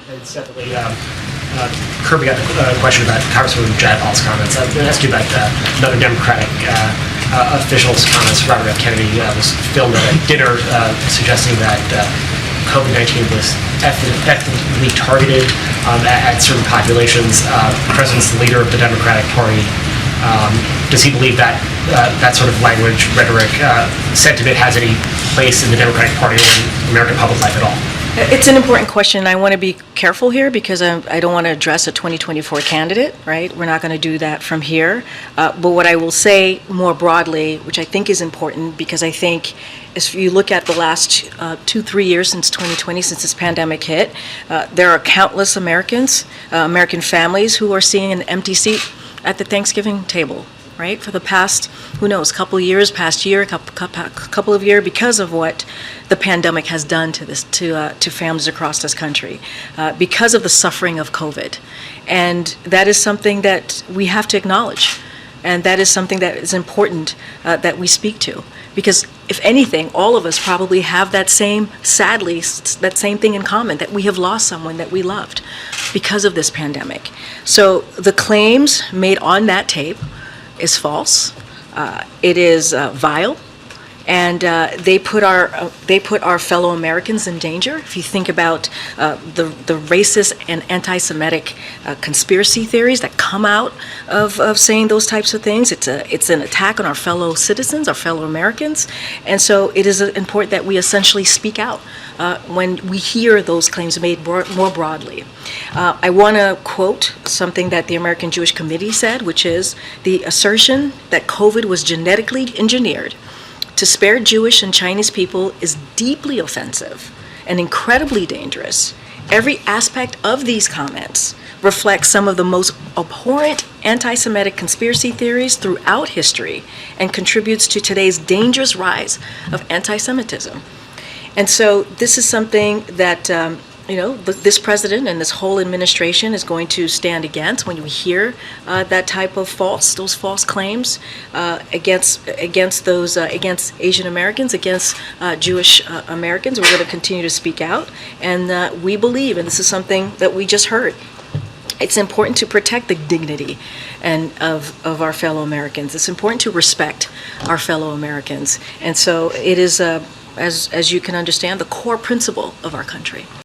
And separately, Kirby got a question about Congresswoman Jayapal's comments. I'm going to ask you about another Democratic official's comments. Robert F. Kennedy was filmed at a dinner suggesting that COVID-19 was ethnically targeted at certain populations. The president's the leader of the Democratic Party. Does he believe that that sort of language, rhetoric, sentiment has any place in the Democratic Party or in American public life at all? It's an important question. I want to be careful here because I don't want to address a 2024 candidate, right? We're not going to do that from here. But what I will say more broadly, which I think is important, because I think if you look at the last 2-3 years since 2020, since this pandemic hit, there are countless Americans, American families who are seeing an empty seat at the Thanksgiving table, right? For the past, who knows, couple of years, past year, couple of years, because of what the pandemic has done to this, to families across this country, because of the suffering of COVID. And that is something that we have to acknowledge. And that is something that is important that we speak to. Because if anything, all of us probably have that same, sadly, that same thing in common, that we have lost someone that we loved because of this pandemic. So the claims made on that tape is false. It is vile, and they put our fellow Americans in danger. If you think about the racist and anti-Semitic conspiracy theories that come out of saying those types of things, it's an attack on our fellow citizens, our fellow Americans, and so it is important that we essentially speak out when we hear those claims made more broadly. I want to quote something that the American Jewish Committee said, which is the assertion that COVID was genetically engineered to spare Jewish and Chinese people is deeply offensive and incredibly dangerous. Every aspect of these comments reflects some of the most abhorrent anti-Semitic conspiracy theories throughout history and contributes to today's dangerous rise of anti-Semitism. And so this is something that this president and this whole administration is going to stand against when we hear that type of those false claims against Asian Americans, against Jewish Americans. We're going to continue to speak out, and we believe, and this is something that we just heard, it's important to protect the dignity of our fellow Americans. It's important to respect our fellow Americans, and so it is, as you can understand, the core principle of our country.